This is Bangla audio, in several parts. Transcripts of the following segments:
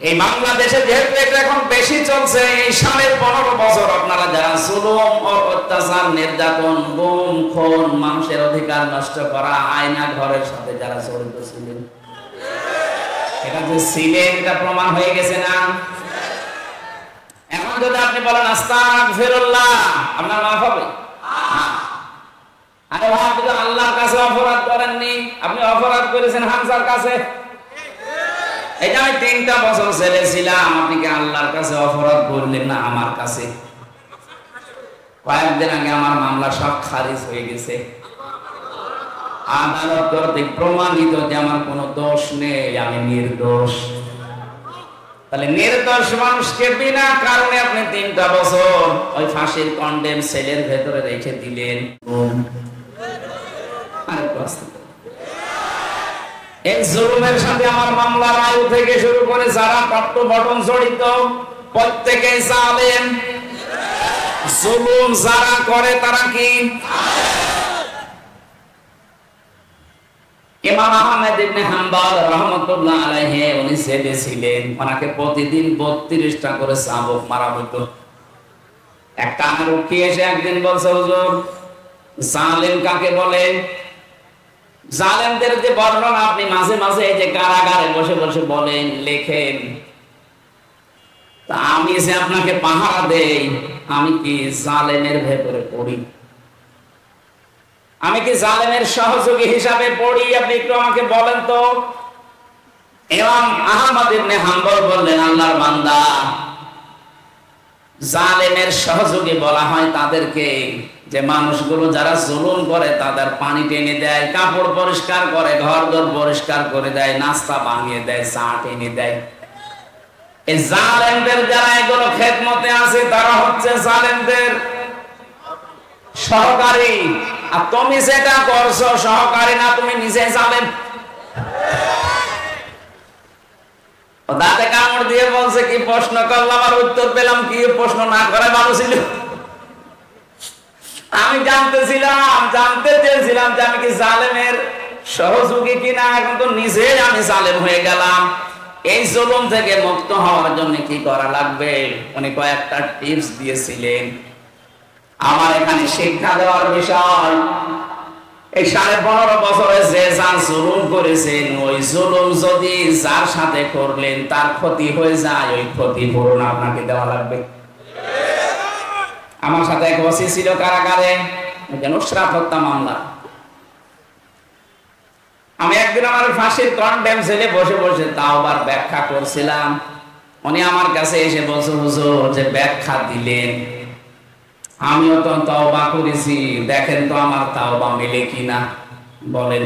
এই বাংলাদেশে যেহেতু এটা এখন বেশি চলছে, এই 15.5 বছর আপনারা যারা জুলুম ও অত্যাচার, নির্যাতন, গুম খুন, মানুষের অধিকার নষ্ট করা, আয়না ঘরের সাথে যারা জড়িত ছিলেন, এটা যে ছিলেন এটা প্রমাণ হয়ে গেছে না? এখন যদি আপনি বলেন আস্তাগফিরুল্লাহ, আপনার মাফ হবে? আরে ভাই, আপনি তো আল্লাহর কাছে অপরাধ করেননি, আপনি অপরাধ করেছেন হামজার কাছে। এটা আমি 3টা বছর জেলে ছিলাম, আপনি কি আল্লাহর কাছে অপরাধ করলেন না আমার কাছে? কয়েকদিন আগে আমার মামলা সব খারিজ হয়ে গেছে, আদালত কর্তৃক প্রমাণিত যে আমার কোনো দোষ নেই, আমি নির্দোষ। তাহলে নির্দোষ মানুষকে বিনা কারণে আপনি 3টা বছর ওই ফাঁসির কন্ডেম সেলের ভেতরে রেখে দিলেন। এই জুলুমের সাথে আমার মামলার আয়ু থেকে শুরু করে যারা টপ বটন জড়িত প্রত্যেকেই জালেম। জুলুম যারা করে তারা কি? ইমাম আহমদ ইবনে হাম্বল রাহমাতুল্লাহ আলাইহি উনি জেলে ছিলেন, ওনাকে প্রতিদিন 32টা করে চাবুক মারা হতো। একটা আরক্ষী এসে একদিন বলছে, হুজুর জালেম কাকে বলে? জালেমদের যে বর্ণনা আপনি মাঝে মাঝে এই যে কারাগারে বসে বসে বলেন, লেখেন, তা আমি যে আপনাকে পাহারা দেই, আমি কি জালেমের ভেতরে পড়ি? আমি কি জালেমের সহযোগী হিসাবে পড়ি? আপনি একটু আমাকে বলেন তো। ইমাম আহমদ ইবনে হাম্বল বললেন, আল্লাহর বান্দা, জালেমের সহযোগী বলা হয় তাদেরকে যে মানুষগুলো যারা জুলুম করে তাদের পানি টেনে দেয়, কাপড় পরিষ্কার করে, ঘরদোর পরিষ্কার করে দেয়, নাস্তা বানিয়ে দেয়, চা টেনে দেয়। এই জালেমদের যারা এগুলো খেদমতে আছে তারা হচ্ছে জালেমদের সহকারী। আর তুমি যেটা করছো সহকারী না, তুমি নিজে জালেম। দাঁতে কামড় দিয়ে বলছে, কি প্রশ্ন করলাম আর উত্তর পেলাম কি? প্রশ্ন না করে ভালো ছিল। আমি জানতে চেয়েছিলাম যে আমি কি জালেমের সহযোগী কিনা, এখন তো নিজেই আমি জালেম হয়ে গেলাম। এই জুলুম থেকে মুক্ত হওয়ার জন্য কি করা লাগবে উনি কয়েকটা টিপস দিয়েছিলেন। আমার এখানে শিক্ষা দেওয়ার বিষয়, এই 15.5 বছরে যে যান জুলুম করেছেন, ওই জুলুম যদি যার সাথে করলেন তার ক্ষতি হয়ে যায়, ওই ক্ষতিপূরণ আপনাকে দেওয়া লাগবে। আমার সাথে এক ওসি ছিল কারাগারে, নুসরাত হত্যা মামলা। আমি একদিন আমার ফাঁসির কন্ডেম সেলে বসে বসে তাওবার ব্যাখ্যা করছিলাম। উনি আমার কাছে এসে বলছে, হুজুর যে ব্যাখ্যা দিলেন আমিও তো তওবা করেছি, দেখেন তো আমার তওবা মিলে কিনা। বলেন।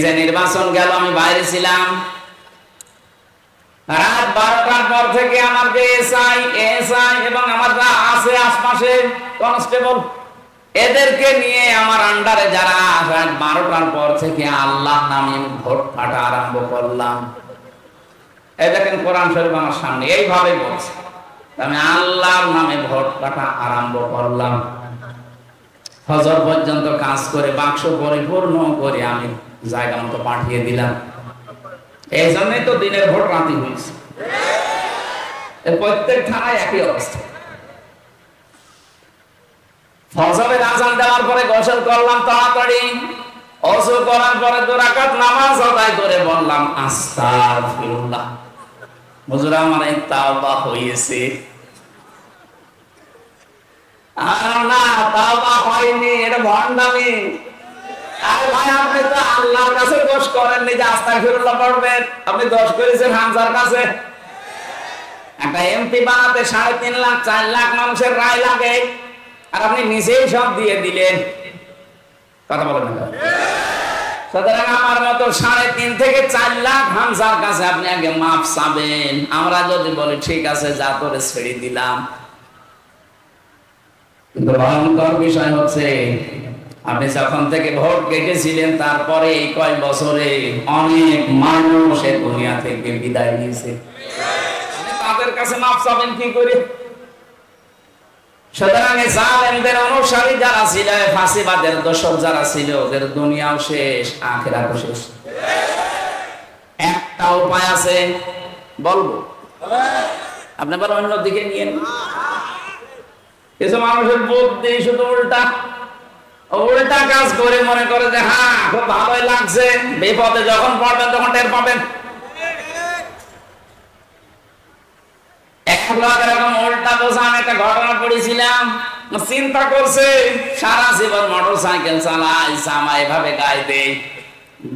যে নির্বাচন গেল, আমি বাইরে ছিলাম, রাত 12টার পর থেকে আমার যে এসআই এবং আমার যা আছে আশপাশে কনস্টেবল, এদেরকে নিয়ে আমার আন্ডারে যারা রাত 12টার পর থেকে আল্লাহ নামে ভোট কাটা আরম্ভ করলাম। এই দেখেন কোরআন শরীফ আমার সামনে এইভাবে বলছে, আমি আল্লাহর নামে ভোট কাটা আরম্ভ করলাম। ফজর পর্যন্ত কাজ করে বাক্স পরিপূর্ণ করে আমি জায়গা মতো পাঠিয়ে দিলাম। এই জন্যই তো দিনের ভোট রাতে হয়েছে। প্রত্যেক থানায় একই অবস্থা। ফজরের আযান দেওয়ার পরে গোসল করলাম তাড়াতাড়ি, ওযু করার পরে 2 রাকাত নামাজ আদায় করে বললাম আস্তাগফিরুল্লাহ, হুজুর আমার এই তাওবা হয়েছে। আর না, তাওবা হয়নি, এটা ভণ্ডামি। আরে ভাই, আপনি তো আল্লাহর কাছে দোষ করেননি যে আস্তাগফিরুল্লাহ পড়বেন, আপনি দোষ করেছেন হামজার কাছে। একটা এমপি বানাতে 3.5 লাখ 4 লাখ মানুষের রায় লাগে, আর আপনি নিজেই সব দিয়ে দিলেন। কথা বলেন না? সুতরাং আমার মতো 3.5 থেকে 4 লাখ হামজার কাছে আপনি আগে মাফ চাবেন। আমরা যদি বলি ঠিক আছে যা তোরে ছেড়ে দিলাম, কিন্তু ভয়ঙ্কর বিষয় হচ্ছে আপনি যখন থেকে ভোট কেটেছিলেন তারপরে এই কয় বছরে অনেক মানুষ এই দুনিয়া থেকে বিদায় নিয়েছে। তাদের কাছে মাফ চাবেন কি করে? সুতরাং জালেমদের অনুসারী যারা ছিল, ফাঁসিবাদের দোষর যারা ছিল, ওদের দুনিয়াও শেষ, আখিরাতও শেষ। একটা উপায় আছে, বলবো, আপনি আবার অন্য দিকে নিয়ে নেন। কিছু মানুষের বুদ্ধি শুধু উল্টা উল্টা কাজ করে মনে করে যে হ্যাঁ খুব ভালোই লাগছে, বিপদে যখন পড়বেন তখন টের পাবেন। এরকম উল্টা বোঝা আমি একটা ঘটনা পড়েছিলাম। চিন্তা করছে সারা জীবন মোটর সাইকেল চালাই, জামা এভাবে গায়ে দেয়,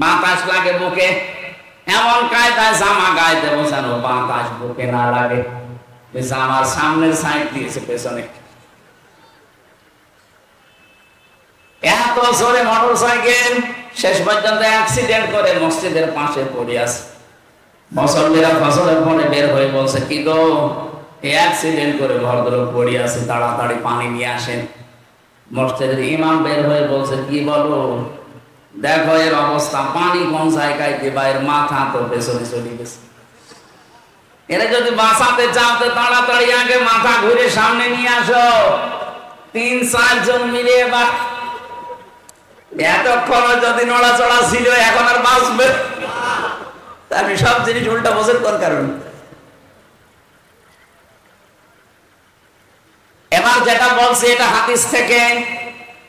বাতাস লাগে বুকে, এমন কায়দায় জামা গায়ে দেবো যেন বাতাস বুকে না লাগে। জামার সামনের সাইড দিয়েছে পেছনে, এত জোরে মোটর সাইকেল, শেষ পর্যন্ত অ্যাক্সিডেন্ট করে মসজিদের পাশে পড়ে আছে। মুসল্লিরা ফজরের পরে বের হয়ে বলছে, কি গো অ্যাক্সিডেন্ট করে ভদ্রলোক পড়ে আছে, তাড়াতাড়ি পানি নিয়ে আসেন। মসজিদের ইমাম বের হয়ে বলছে, কি বলো, দেখো এর অবস্থা, পানি কোন জায়গায় দিবা, এর মাথা তো পেছনে চলে গেছে। এরা যদি বাঁচাতে চাও তো তাড়াতাড়ি আগে মাথা ঘুরে সামনে নিয়ে আসো। 3-4 জন মিলে এবার, এতক্ষণ যদি নড়াচড়া ছিল এখন আর বাঁচবে? আপনি সব জিনিস উল্টা বোঝেন কোন কারণ? এবার যেটা বলছে এটা হাদিস থেকে,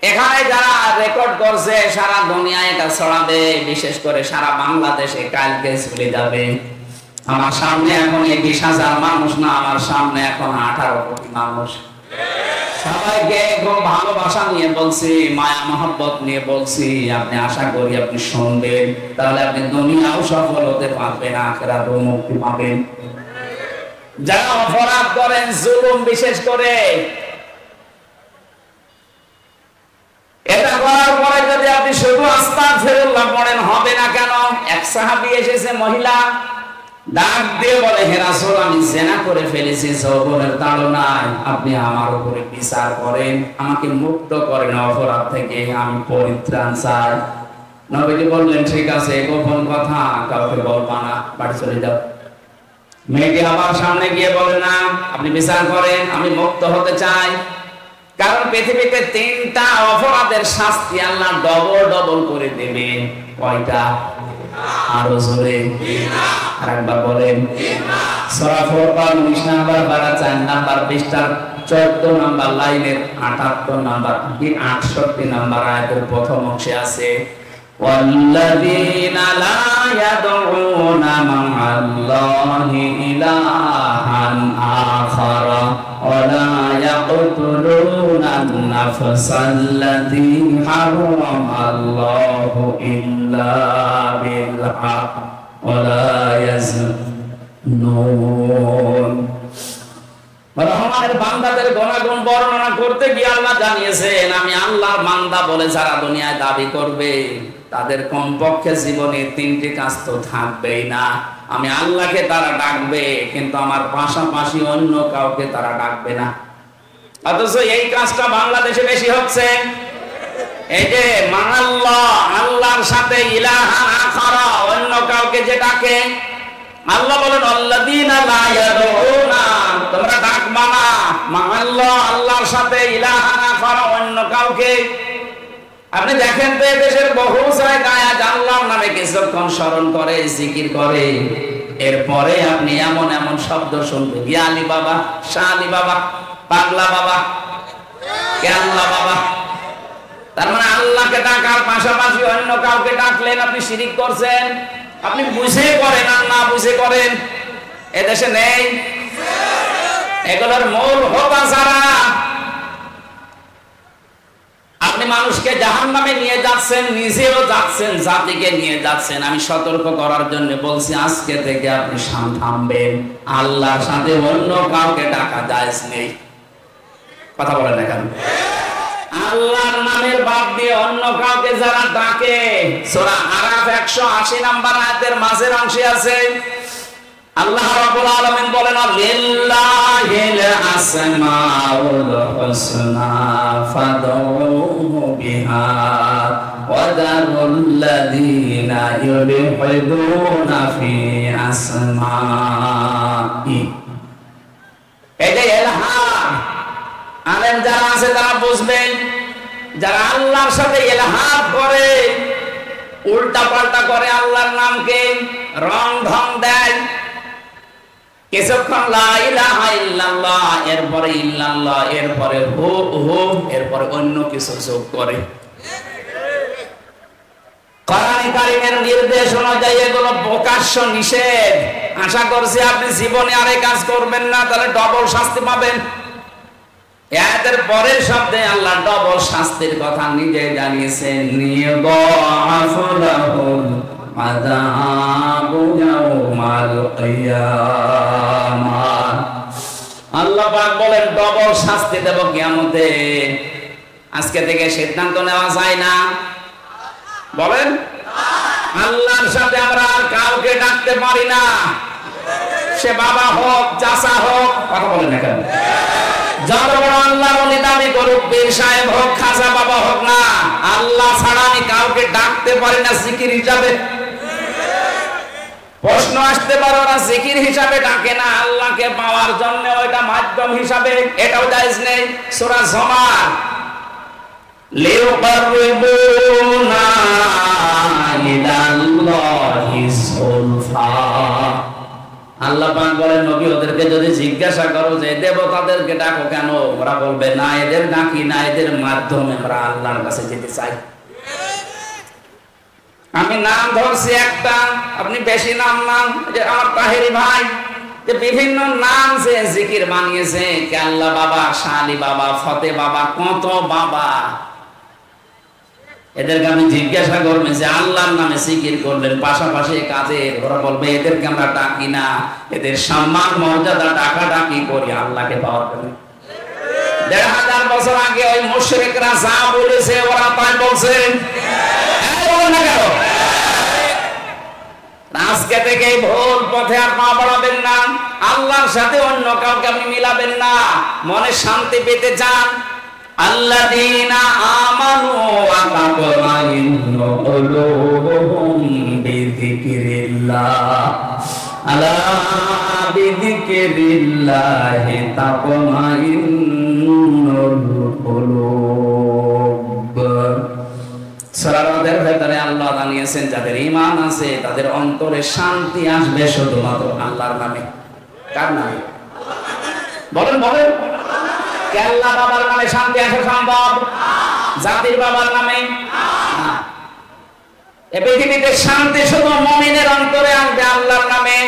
এখানে যারা রেকর্ড করছে সারা দুনিয়ায় এটা ছড়াবে, বিশেষ করে সারা বাংলাদেশে কালকে চলে যাবে। আমার সামনে এখন 20,000 মানুষ না, আমার সামনে এখন 18 কোটি মানুষ। সবাইকে খুব ভালোবাসা নিয়ে বলছি, মায়া মহব্বত নিয়ে বলছি, আপনি আশা করি আপনি শুনবেন, তাহলে আপনি দুনিয়াও সফল হতে পারবেন, আখিরাতেও মুক্তি পাবেন। যারা অপরাধ করেন, জুলুম বিশেষ করে, এটা করার পরে যদি আপনি শুধু আস্তাগফিরুল্লাহ পড়েন হবে না কেন? এক সাহাবী এসেছে, মহিলা ডাক দিয়ে বলে, হে রাসূল, আমি জিনা করে ফেলেছি যৌবনের তাড়নায়, আপনি আমার উপরে বিচার করেন, আমাকে মুক্ত করেন অপরাধ থেকে, আমি পরিত্রাণ চাই। নবীজি বললেন, ঠিক আছে, গোপন কথা কাউকে বলবা না, বাড়ি চলে যাও। মেয়েটি আবার সামনে গিয়ে বলে, না আপনি বিচার করেন, আমি মুক্ত হতে চাই। কারণ পৃথিবীতে 3টা অপরাধের শাস্তি আল্লাহ ডবল করে দেবেন। কয়টা? আরো জোরে আরেকবার বলেন। সূরা ফুরকান 19 নাম্বার পারা 4 নাম্বার পৃষ্ঠার 14 নাম্বার লাইনের 78 নাম্বার কি 68 নাম্বার আয়াতের প্রথম অংশে আছে, ওয়াল্লাযীনা লা ইয়াদউনা মা'আল্লাহি ইলাহান আখারা ওয়া লা ইয়াকতুলুনান নাফসাল্লাতী হারামাল্লাহু ইল্লা বিল হক ওয়া লা ইয়াজনুন। রহমানের বান্দাদের গুনাহগুণ বর্ণনা করতে গিয়ে আল্লাহ জানিয়েছেন, আমি আল্লাহর বান্দা বলে যারা দুনিয়ায় দাবি করবে তাদের কমপক্ষে জীবনে 3টি কাজ তো থাকবেই না। আমি আল্লাহকে তারা ডাকবে, কিন্তু আমার পাশাপাশি অন্য কাউকে তারা ডাকবে না। অথচ এই কাজটা বাংলাদেশে বেশি হচ্ছে। এই যে মা'আল্লাহ, আল্লাহর সাথে ইলাহান আখারা, অন্য কাউকে যে ডাকে, আল্লাহ বলেন আল্লাযীনা লা ইয়াদউনা, তোমরা ডাকবা না মা'আল্লাহ, আল্লাহর সাথে ইলাহান আখারা, অন্য কাউকে। আপনি দেখেন তো দেশের বহু জায়গায় আজ আল্লাহর নামে কিছুক্ষণ স্মরণ করে, জিকির করে, এরপরে আপনি এমন এমন শব্দ শুনবেন, ইয়া আলী বাবা, শাহ আলী বাবা, পাগলা বাবা, কেল্লা বাবা। তার মানে আল্লাহকে ডাকার পাশাপাশি অন্য কাউকে ডাকলেন, আপনি শিরিক করছেন। আপনি বুঝে করেন আর না বুঝে করেন, এদেশে নেই। এগুলোর মূল হোতা যারা, আপনি মানুষকে জাহান্নামে নিয়ে যাচ্ছেন, নিজেও যাচ্ছেন, জাতিকে নিয়ে যাচ্ছেন। আমি সতর্ক করার জন্য বলছি, আজকে থেকে আপনি থামবেন। আল্লাহর সাথে অন্য কাউকে ডাকা জায়েজ নেই। কথা বলেন না কেন? আল্লাহর নামের বাদ দিয়ে অন্য কাউকে যারা ডাকে, সূরা আরাফ 180 নাম্বার আয়াতের মাঝের অংশে আছে, আল্লাহ রাব্বুল আলামিন বলেন, লিল্লাহিল আসমাউল হুসনা ফাদউহু বিহা ওয়া যারুল্লাযীনা ইউলহিদুনা ফি আসমাই। এই যে ইলহাদ, আলেম যারা আছে তারা বুঝবেন, যারা আল্লাহর সাথে ইলহাদ করে, উল্টা পাল্টা করে, আল্লাহর নামকে রং ঢং দেয়, কিছুক্ষণ লা ইলাহা ইল্লাল্লাহ, এরপরে ইল্লাল্লাহ, এরপরে হু হু, এরপরে অন্য কিছু যোগ করে। কোরআন কারীমের নির্দেশ অনুযায়ী এগুলো প্রকাশ্য নিষেধ। আশা করছি আপনি জীবনে আর এই কাজ করবেন না, তাহলে ডবল শাস্তি পাবেন। এর পরের শব্দে আল্লাহ ডবল শাস্তির কথা নিজে জানিয়েছেন, নিয়যাফু লাহুল আযাবু ইয়াওমাল কিয়ামাহ। আল্লাহ পাক বলেন ডবল শাস্তি দেব কিয়ামতে। আজকে থেকে সিদ্ধান্ত নেওয়া যায় না, বলেন আল্লাহর সাথে আমরা আর কাউকে ডাকতে পারি না, সে বাবা হোক চাচা হোক, কথা বলেন না কেন? যত বড় আল্লাহর ওলি দাবি করুক, পীর সাহেব হোক খাজা বাবা হোক না, আল্লাহ ছাড়া আমি কাউকে ডাকতে পারি না জিকির হিসাবে। প্রশ্ন আসতে পারে ওরা জিকির হিসাবে ডাকে না আল্লাহকে পাওয়ার জন্য, ওইটা মাধ্যম হিসাবে, এটাও জায়েজ নেই। সূরা জুমার লিউকাররিবুনা ইলাল্লাহি যুলফা, আল্লাহ পাক বলেন নবী ওদেরকে যদি জিজ্ঞাসা করো যে দেবতাদেরকে ডাকো কেন, ওরা বলবে না এদের ডাকি না, এদের মাধ্যমে আমরা আল্লাহর কাছে যেতে চাই। আমি নাম ধরছি একটা, আপনি বেশি নাম নাম, যে আমার তাহেরি ভাই যে বিভিন্ন নাম যে জিকির বানিয়েছে, কেল্লা বাবা, শালি বাবা, ফতে বাবা, কত বাবা, এদেরকে আমি জিজ্ঞাসা করবে যে আল্লাহর নামে জিকির করলেন পাশাপাশি কাজে, ওরা বলবে এদেরকে আমরা ডাকি না, এদের সম্মান মর্যাদা টাকা ডাকি করি আল্লাহকে পাওয়ার জন্য। ১৫০০ বছর আগে ওই মুশরিকরা যা বলেছে ওরা তাই বলছে, আজকে থেকে ভুল পথে আর পা বাড়াবেন না, আল্লাহর সাথে অন্য কাউকে আপনি মিলাবেন না। মনে শান্তি পেতে চান, আল্লাযীনা আমানু ওয়া তাতমাইন্নু কুলুবুহুম বিযিকরিল্লাহ, আলা বিযিকরিল্লাহি তাতমাইন্নুল কুলুব। সূরা রাদের ভেতরে আল্লাহ জানিয়েছেন যাদের ঈমান আছে তাদের অন্তরে শান্তি আসবে শুধুমাত্র আল্লাহর নামে। কার নামে? বলেন বলেন। কেল্লা বাবার নামে শান্তি আসা সম্ভব? জাতির বাবার নামে না। এই পৃথিবীতে শান্তি শুধু মুমিনের অন্তরে আসবে আল্লাহর নামে।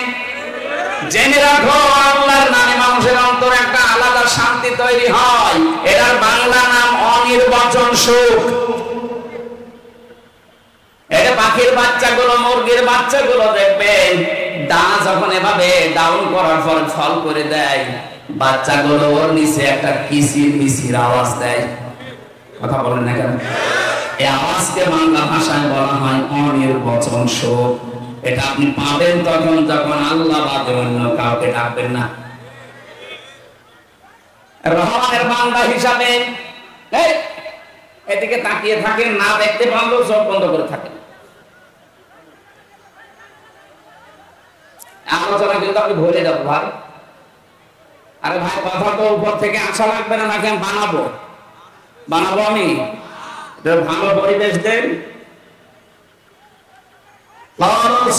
জেনে রাখো আল্লাহর নামে মানুষের অন্তরে একটা আলাদা শান্তি তৈরি হয়, এটার বাংলা নাম অনির্বাচন সুখ। এটা পাখির বাচ্চাগুলো, মুরগির বাচ্চাগুলো দেখবেন দানা যখন এভাবে ডাউন করার পর ফল করে দেয়, বাচ্চাগুলো ওর নিচে একটা কিচির মিচির আওয়াজ দেয়। কথা বলেন না কেন? এই আওয়াজকে বাংলা ভাষায় বলা হয় অনির্বাচন সুখ। এটা আপনি পাবেন তখন যখন আল্লাহ বাদে অন্য কাউকে ডাকবেন না। রহমানের বান্দা হিসাবে এদিকে তাকিয়ে থাকেন, না দেখতে পারলেও চোখ বন্ধ করে থাকেন। আলোচনা কিন্তু আপনি ভুলে যাবো ভাই। আরে ভাই কথা তো উপর থেকে আশা লাগবে না, নাকি আমি বানাবো আমি? ভালো পরিবেশ দেন।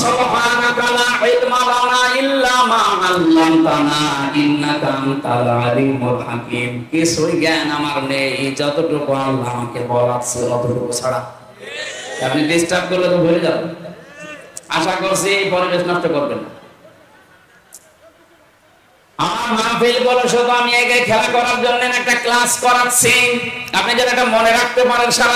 সুবহানাকা লা ইলমা লানা ইল্লা মা আল্লামতানা ইন্নাকা আনতাল আলিমুল হাকীম। কিছুই জ্ঞান আমার নেই, যতটুকু আল্লাহ আমাকে বলাচ্ছে অতটুকু ছাড়া। আপনি ডিস্টার্ব করলে তো ভুলে যাবেন। আশা করছি এই পরিবেশ নষ্ট করবেন না। আমার মাহফিল বলে শুধু আমি একে খেলা করার জন্য একটা ক্লাস করাচ্ছি, আপনি যেন এটা মনে রাখতে পারেন সারা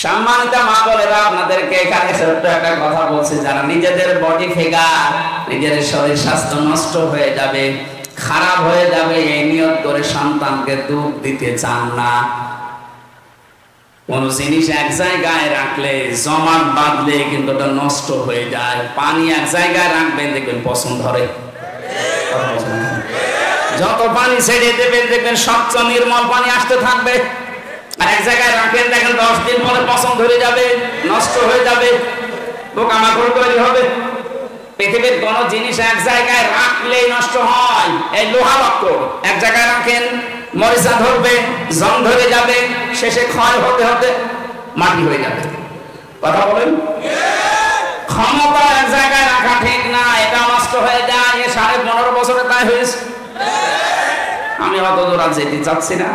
সম্মানিত মা বোনেরা, আপনাদেরকে এখানে ছোট্ট একটা কথা বলছি, যারা নিজেদের বডি ফিগার, নিজের শরীর স্বাস্থ্য নষ্ট হয়ে যাবে, খারাপ হয়ে যাবে, এই নিয়ত করে সন্তানকে দুধ দিতে চান না। কোন জিনিস এক জায়গায় রাখলে, জমাট বাঁধলে কিন্তু ওটা নষ্ট হয়ে যায়। পানি এক জায়গায় রাখবেন, দেখবেন পছন্দ ধরে। যত পানি ছেড়ে দেবেন, দেখবেন স্বচ্ছ নির্মল পানি আসতে থাকবে। আর এক জায়গায় রাখেন, দেখেন 10 দিন পরে পছন্দ ধরে যাবে, নষ্ট হয়ে যাবে, পোকামাকড় তৈরি হবে। পৃথিবীর কোন জিনিস এক জায়গায় রাখলেই নষ্ট হয়। এই লোহা লক্কর এক জায়গায় রাখেন, মরিচা ধরবে, জং ধরে যাবে, শেষে ক্ষয় হতে হতে মাটি হয়ে যাবে। কথা বলেন? ক্ষমতা এক জায়গায় রাখা ঠিক না, এটা নষ্ট হয়ে যায়। 15.5 বছরে তাই হয়েছে। আমি অত দূর আর যেতে চাচ্ছি না।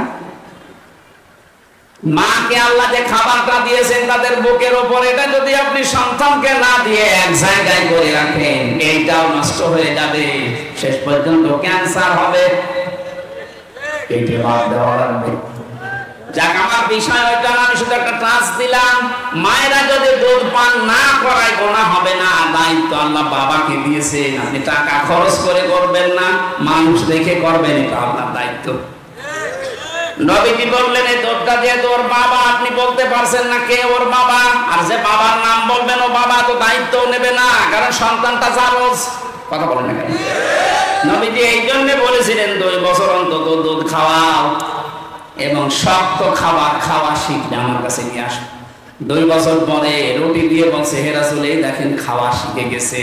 মাকে আল্লাহ যে খাবারটা দিয়েছেন তাদের বুকের উপর, এটা যদি আপনি সন্তানকে না দিয়ে এক জায়গায় করে রাখেন, এইটাও নষ্ট হয়ে যাবে, শেষ পর্যন্ত ক্যান্সার হবে। এইটা বাদ দেওয়া লাগবে। যাক, আমার বিষয় ওইটা না, আমি শুধু একটা ট্রান্স দিলাম। মায়েরা যদি দুধ পান না করায় গোনা হবে না, দায়িত্ব আল্লাহ বাবাকে দিয়েছেন। আপনি টাকা খরচ করে করবেন না, মানুষ দেখে করবেন, এটা আপনার দায়িত্ব। নবীজি বললেন, এই দুধটা যেহেতু ওর বাবা, আপনি বলতে পারছেন না কে ওর বাবা, আর যে বাবার নাম বলবেন ও বাবা, তো দায়িত্ব নেবে না, কারণ সন্তানটা জারজ। কথা বলেন না কেন? নবীজি এই জন্য বলেছিলেন 2 বছর অন্তত দুধ খাওয়াও, এবং শক্ত খাবার খাওয়া শিখলে আমার কাছে নিয়ে আসো। 2 বছর পরে রুটি দিয়ে বলছে, হে রাসূল, এই দেখেন খাওয়া শিখে গেছে।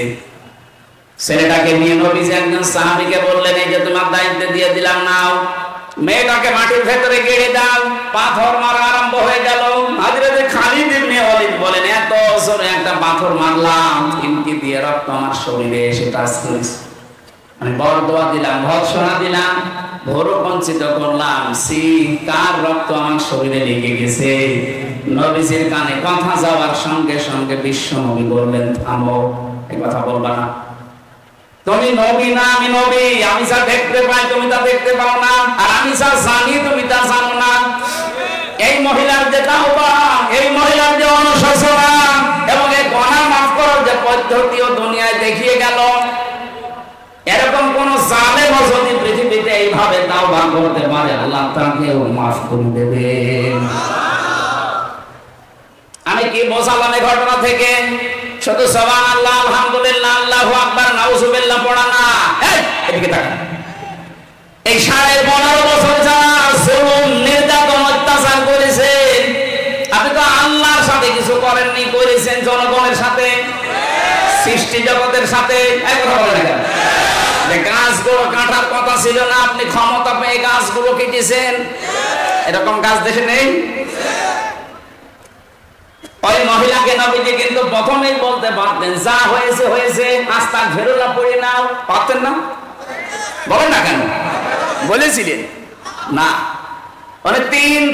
ছেলেটাকে নিয়ে নবীজি একজন সাহাবীকে বললেন, এই যে তোমার দায়িত্ব দিয়ে দিলাম, নাও, মেয়েটাকে মাটির ভেতরে গেড়ে দাও। পাথর মারা আরম্ভ হয়ে গেল। হযরত খালিদ ইবনে ওয়ালিদ বলেন, এত জোরে একটা পাথর মারলাম, ইনকি দিয়ে রক্ত আমার শরীরে এসে টাচ করেছে। আমি বরদোয়া দিলাম, ভৎসনা দিলাম, ভোরকঞ্চিত করলাম, সি কার রক্ত আমার শরীরে লেগে গেছে। নবীজির কানে কথা যাওয়ার সঙ্গে সঙ্গে বিশ্ব নবী বললেন, থামো, এই কথা বলবা না। তুমি নবী না, আমি নবী। আমি যা দেখতে পাই তুমি তা দেখতে পাও না, আর আমি যা জানি তুমি তা জানো না। এই মহিলার যে তাওবা, এই মহিলার যে অনুশোচনা এবং এই গুনাহ মাফ করার যে পদ্ধতিও দুনিয়ায় দেখিয়ে গেল, এরকম কোন জালেম যদি পৃথিবীতে এইভাবে তাওবা করতে পারে, আল্লাহ তাকেও মাফ করে দেবেন। আমি কি বোঝালাম এই ঘটনা থেকে? শুধু সুবহানাল্লাহ, আলহামদুলিল্লাহ, আল্লাহু আকবার, নাউজুবিল্লাহ পড়া না। এদিকে তাকান। এই 15.5 বছর যারা জুলুম, নির্যাতন, অত্যাচার করেছেন, আপনি তো আল্লাহর সাথে কিছু করেননি, করেছেন জনগণের সাথে, সৃষ্টি জগতের সাথে। এই কথা বলেন কেন? যে গাছগুলো কাটার কথা ছিল না, আপনি ক্ষমতা পেয়ে গাছগুলো কেটেছেন। এরকম গাছ দেশে নেই। ওই মহিলাকে নবীজি কিন্তু প্রথমেই বলতে পারতেন, যা হয়েছে হয়েছে, আস্তাগফিরুল্লাহ পড়ে নাও। পারতেন না? বলেন না কেন? বলেছিলেন না। মানে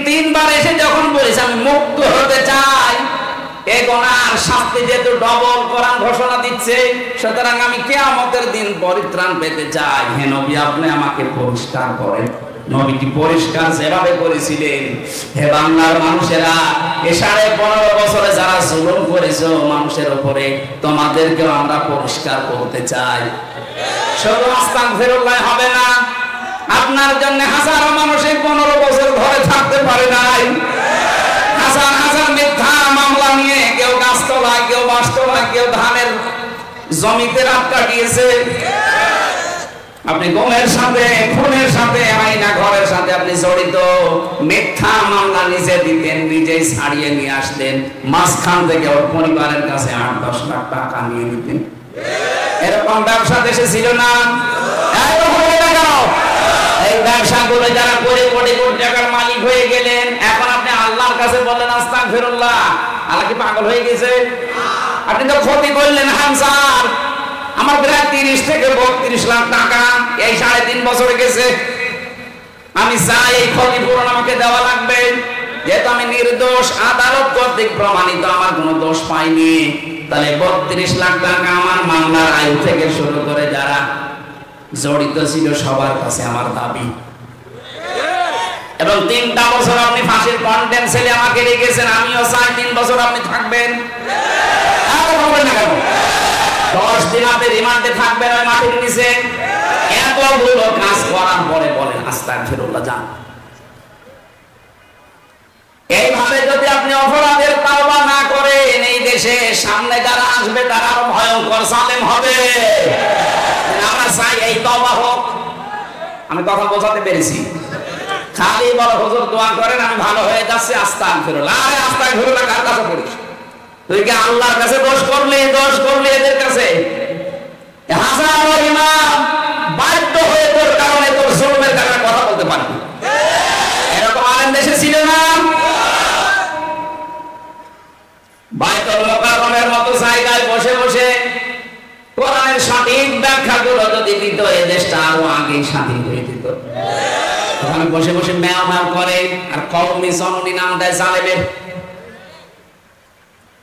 তিনবার এসে যখন বলেছে আমি মুক্ত হতে চাই, এই গুনার শাস্তি যেহেতু ডবল কোরআন ঘোষণা দিচ্ছে, সুতরাং আমি কিয়ামতের দিন পরিত্রাণ পেতে চাই। হে নবী, আপনি আমাকে পরিষ্কার করেন। নবীজি পরিষ্কার যেভাবে করেছিলেন, হে বাংলার মানুষেরা, এই 15.5 বছরে যারা জুলুম করেছে মানুষের উপরে, তোমাদেরকেও আমরা পরিষ্কার করতে চাই। শুধু আস্তাগফিরুল্লাহ হবে না, আপনার জন্য হাজারো মানুষ 15 বছর ধরে থাকতে পারে নাই। হাজার হাজার মিথ্যা মামলা নিয়ে কেউ গাছতলায়, কেউ বাসতলায়, কেউ ধানের জমিতে রাত কাটিয়েছে। আপনি গমের সাথে, খুনের সাথে, আয়না ঘরের সাথে আপনি জড়িত। মিথ্যা মামলা নিজে দিতেন, নিজেই ছাড়িয়ে নিয়ে আসতেন, মাঝখান থেকে ওর পরিবারের কাছে 8-10 লাখ টাকা নিয়ে নিতেন। এরকম ব্যবসা দেশে ছিল না। এই ব্যবসাগুলো যারা করে কোটি কোটি টাকার মালিক হয়ে গেলেন, এখন আপনি আল্লাহর কাছে বললেন আস্তাগফিরুল্লাহ। আল্লাহ কি পাগল হয়ে গেছে? আপনি তো ক্ষতি করলেন হামসার। আমার প্রায় 30 থেকে 32 লাখ টাকা এই 3.5 বছরে গেছে। আমি চাই এই ক্ষতিপূরণ আমাকে দেওয়া লাগবে, যেহেতু আমি নির্দোষ, আদালত কর্তৃক প্রমাণিত, আমার কোনো দোষ পাইনি। তাহলে 32 লাখ টাকা আমার মামলার আয়ু থেকে শুরু করে যারা জড়িত ছিল সবার কাছে আমার দাবি। এবং 3টা বছর আপনি ফাঁসির কন্টেন্ট ছেলে আমাকে রেখেছেন, আমিও চাই 3 বছর আপনি থাকবেন। বলবেন না কেন? 10 দিন আপনি রিমান্ডে থাকবেন ওই মাটির নিচে। এতগুলো কাজ করার পরে বলেন আস্তাগফিরুল্লাহ যান। এইভাবে যদি আপনি অপরাধের তাওবা না করেন, এই দেশে সামনে যারা আসবে তারা আরো ভয়ঙ্কর জালেম হবে। আমরা চাই এই তাওবা হোক। আমি কথা বোঝাতে পেরেছি? খালি বড় হুজুর দোয়া করেন আমি ভালো হয়ে যাচ্ছি, আস্তাগফিরুল্লাহ। আরে আস্তাগফিরুল্লাহ কার কাছে করিস? তুই কি আল্লাহর কাছে দোষ করলি এদের কাছে? হাজারো ইমাম বাধ্য হয়ে তোর কারণে, তোর জুলুমের কারণে কথা বলতে পারবি। এরকম আলেম দেশে ছিল না? বাইতুল মুকাররমের মতো জায়গায় বসে বসে কোরআনের সঠিক ব্যাখ্যাগুলো যদি দিত, এই দেশটা আরো আগেই স্বাধীন হয়ে যেত। ওখানে বসে বসে ম্যাও ম্যাও করে আর কওমি জননী নাম দেয় জালেমের।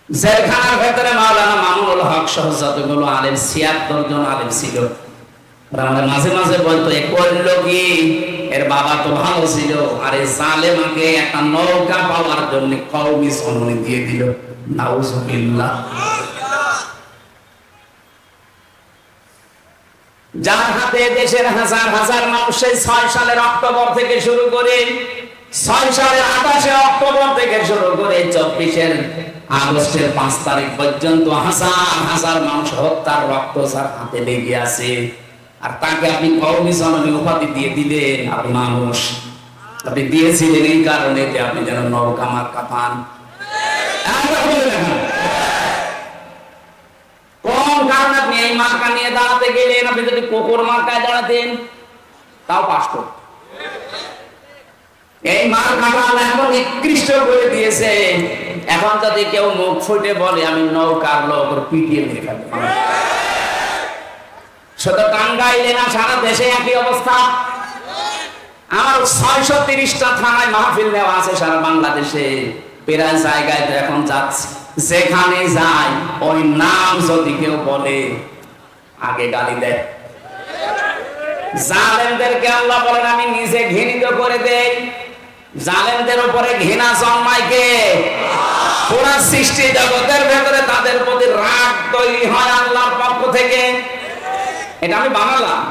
জেলখানার ভেতরে মাওলানা মামুনুল হক সহ যতগুলো আলেম, 76 জন আলেম ছিল। আমাদের মাঝে মাঝে বলতো এ করলো কি, এর বাবা তো ভালো ছিল, আর এই জালেমাকে একটা নৌকা পাওয়ার জন্য কওমি জননী দিয়ে দিল। নাউজুবিল্লাহ। যার হাতে দেশের হাজার হাজার মানুষ 6 সালের অক্টোবর থেকে শুরু করে 6 সালের 28 অক্টোবর থেকে শুরু করে 24 আগস্টের 5 তারিখ পর্যন্ত হাজার হাজার মানুষ হত্যার রক্ত যার হাতে লেগে আছে, আর তাকে আপনি কওমি জননী উপাধি দিয়ে দিলেন। আপনি মানুষ, আপনি দিয়েছিলেন এই কারণে যে আপনি যেন নৌকা মার্কা পান। কোন কারণে আপনি এই মার্কা নিয়ে দাঁড়াতে গেলেন? আপনি যদি কুকুর মার্কায় দাঁড়াতেন তাও পাস করত। এই মার্কাটা এমন নিকৃষ্ট করে দিয়েছে, এখন যদি কেউ মুখ ফুটে বলে আমি নৌকার লোক, পিটিয়ে মেরে ফেলবে। শুধু টাঙ্গাইলে না, সারা দেশে একই অবস্থা। আমার 630টা থানায় মাহফিল নেওয়া আছে সারা বাংলাদেশে। প্রায় জায়গায় তো এখন যাচ্ছে, যেখানে যায় ওই নাম যদি কেউ বলে আগে গালি দেয়। জালেমদেরকে আল্লাহ বলেন আমি নিজে ঘৃণিত করে দেই। জালেমদের উপরে ঘৃণা জন্মায় কে? পুরা সৃষ্টি জগতের ভেতরে তাদের প্রতি রাগ তৈরি হয় আল্লাহর পক্ষ থেকে। এটা আমি বানালাম।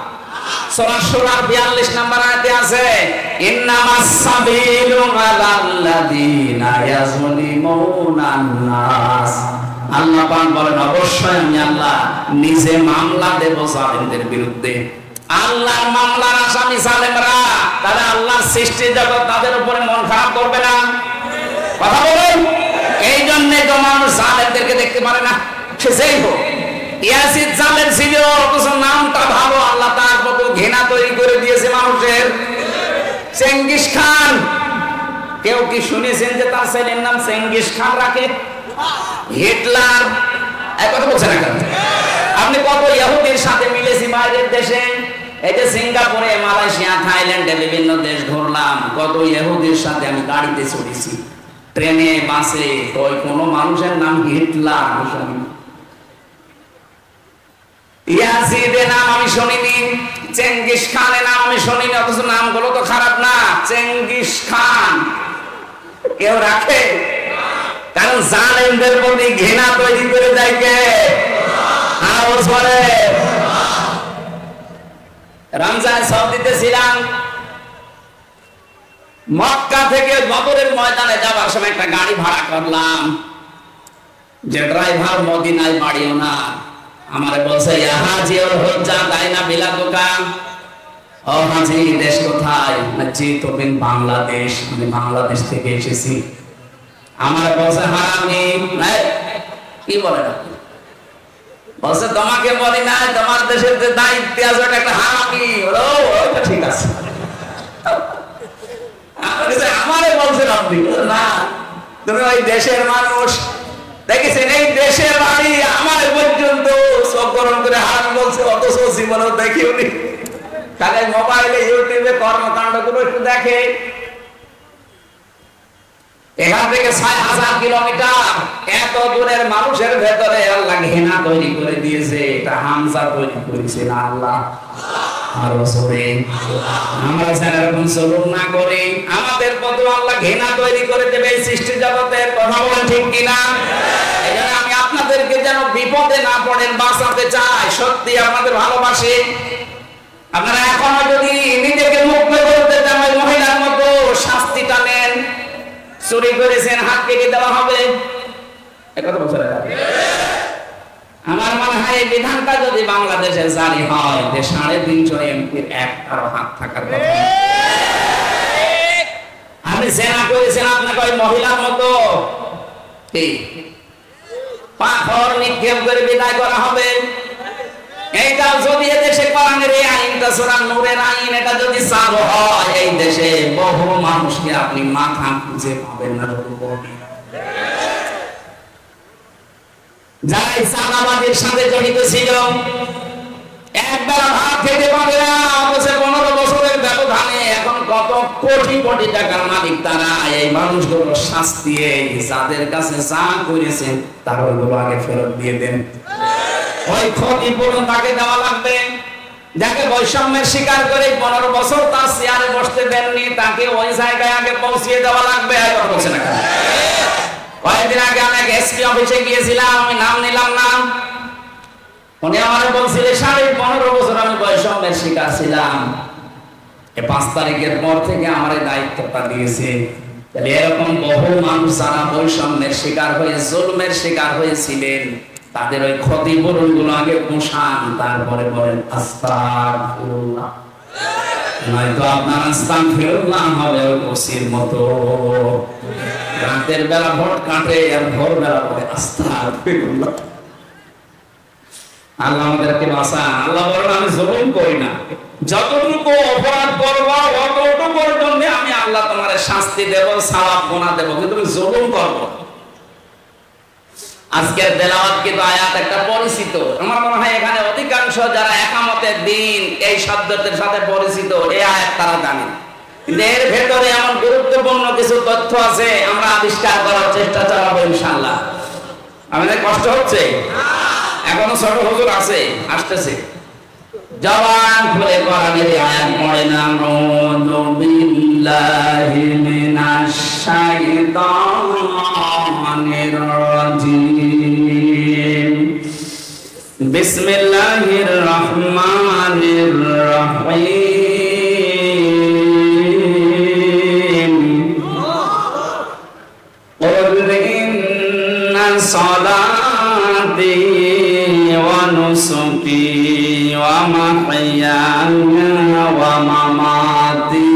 সূরা শুরার 42 নম্বর আয়াতে আছে ইন্নামাস সাবিলু আলাল্লাযিনা ইয়াজলিমুনান নাস। আল্লাহ পাক বলেন অবশ্যই আমি আল্লাহ নিজে মামলা দেব জালেমদের বিরুদ্ধে। আল্লাহর মামলার আসামি জালেমরা, তাহলে আল্লাহর সৃষ্টি জগৎ তাদের উপরে মন খারাপ করবে না? কথা বলেন। এই জন্য তো মানুষ জালেমদেরকে দেখতে পারে না। সে যেই হোক, ইয়াসিদ জালেম ছিল, অথচ নামটা ভালো, আল্লাহ তার প্রতি ঘৃণা তৈরি করে দিয়েছে মানুষের। চেঙ্গিস খান, কেউ কি শুনেছেন যে তার ছেলের নাম চেঙ্গিস খান রাখে? হিটলার, এক কথা বলছেন না কেন? আপনি কত ইহুদির সাথে মিলেছি বাইরের দেশে, এই যে সিঙ্গাপুরে, মালয়েশিয়া, থাইল্যান্ডে বিভিন্ন দেশ ঘুরলাম, কত ইহুদির সাথে আমি গাড়িতে চড়েছি, ট্রেনে, বাসে, ওই কোন মানুষের নাম হিটলার শুনি। ইয়াজিদের নাম আমি শুনিনি, চেঙ্গিস খানের নাম আমি শুনিনি, অথচ নামগুলো তো খারাপ না। চেঙ্গিস খান কেউ রাখে? কারণ জালেমদের প্রতি ঘৃণা তৈরি করে দেয় কে? আওয়াজ করে। রমজান সৌদিতে ছিলাম, মক্কা থেকে বদরের ময়দানে যাওয়ার সময় একটা গাড়ি ভাড়া করলাম, যে ড্রাইভার মদিনায় বাড়িও না, আমারে বলছে হাজি ওর হজ্জা তাই না বিলা দোকান। ও হাজি, দেশ কোথায়? জি তুমি বাংলাদেশ। আমি বাংলাদেশ থেকে এসেছি। আমার বলছে হারামি। কি বলে না? বলছে তোমাকে বলি না, তোমার দেশের যে দায়িত্বে আছে ওটা একটা হারামি। ওটা ঠিক আছে। আমারে বলছেন আপনি না, তুমি ওই দেশের মানুষ। দেখেছেন এই দেশের বাড়ি আমার পর্যন্ত চোখ গরম করে হারামি বলছে, অথচ জীবনেও দেখিওনি। তাহলে মোবাইলে ইউটিউবে কর্মকাণ্ড গুলো একটু দেখে। এখান থেকে ৬,০০০ কিলোমিটার, এত দূরের মানুষের ভেতরে আল্লাহ ঘৃণা তৈরি করে দিয়েছে। এটা হামজা তৈরি করেছে না আল্লাহ। আরো জোরে আমরা যারা এরকম জুলুম না করি, আমাদের প্রতি আল্লাহ ঘৃণা তৈরি করে দেবে এই সৃষ্টি জগতের। কথা বলেন ঠিক কিনা? এজন্য আমি আপনাদেরকে যেন বিপদে না পড়েন বাঁচাতে চাই, সত্যি আপনাদের ভালোবাসি। আপনারা এখনো যদি নিজেকে মুক্ত করতে চান ওই মহিলার মতো শাস্তিটা নেন, চুরি করেছেন হাত কেটে দেওয়া হবে। একথা বলছেন? আমার মনে হয় এই বিধানটা যদি বাংলাদেশে জারি হয় যে 350 এমপির একটারও হাত থাকার কথা। আমি জেনা করেছেন আপনাকে ওই মহিলার মতো পাথর নিক্ষেপ করে বিদায় করা হবে। এইটা যদি এদেশে কোরআনের এই আইনটা সূরা নূরের আইন এটা যদি চালু হয় এই দেশে বহু মানুষকে আপনি মাথা খুঁজে পাবেন না। যারা চাঁদাবাজির সাথে জড়িত ছিল একবার হাত খেতে পারে না, অথচ 15 বছরের ব্যবধানে এখন কত কোটি কোটি টাকার মালিক তারা। এই মানুষগুলো শাস্তি যাদের কাছে যা করেছেন তার ওইগুলো আগে ফেরত দিয়ে দেন। ওই ক্ষতিপূরণ তাকে দেওয়া লাগবে। যাকে বৈষম্যের শিকার করে 15 বছর তার চেয়ারে বসতে দেননি তাকে ওই জায়গায় আগে পৌঁছিয়ে দেওয়া লাগবে। আর বলছে না কেন? কয়েকদিন আগে আমি এক এসপি অফিসে গিয়েছিলাম, আমি নাম নিলাম না। উনি আমাকে বলছিলেন 15.5 বছর আমি বৈষম্যের শিকার ছিলাম, 5 তারিখের পর থেকে আমার এই দায়িত্বটা দিয়েছে। তাহলে এরকম বহু মানুষ যারা বৈষম্যের শিকার হয়ে জুলুমের শিকার হয়েছিলেন তাদের ওই ক্ষতিপূরণ গুলো আগে পোষান, তারপরে বলেন আস্তাগফিরুল্লাহ। নয়তো আপনার আস্তাগফিরুল্লাহ হবে ওই ওসির মতো, রাতের বেলা ভোট কাটে আর ভোর বেলা বলে আস্তাগফিরুল্লাহ। আল্লাহ আমাদেরকে বাঁচান। আল্লাহ বলেন আমি জুলুম করি না, যতটুকু অপরাধ করবা অতটুকুর জন্য আমি আল্লাহ তোমার শাস্তি দেব, সওয়াব গুনাহ দেব, কিন্তু তুমি জুলুম করবো। আজকের তেলাওয়াত কিন্তু আয়াত একটা পরিচিত। আমার মনে হয় এখানে অধিকাংশ যারা একামতের দিন এই শব্দটির সাথে পরিচিত এই আয়াত তারা জানেন। কিন্তু এর ভেতরে এমন গুরুত্বপূর্ণ কিছু তথ্য আছে আমরা আবিষ্কার করার চেষ্টা চালাবো ইনশাআল্লাহ। আমাদের কষ্ট হচ্ছে? এখনো ছোট হুজুর আছে, আসতেছে। জবান খুলে কোরআনের আয়াত পড়ে না। আউযু বিল্লাহি মিনাশ শাইতানির রাজিম। বিসমিল্লাহির রহমানির রহিম। কুল ইন্না সালাতি ওয়া নুসুকি ওয়া মাহইয়ায়া ওয়া মামাতি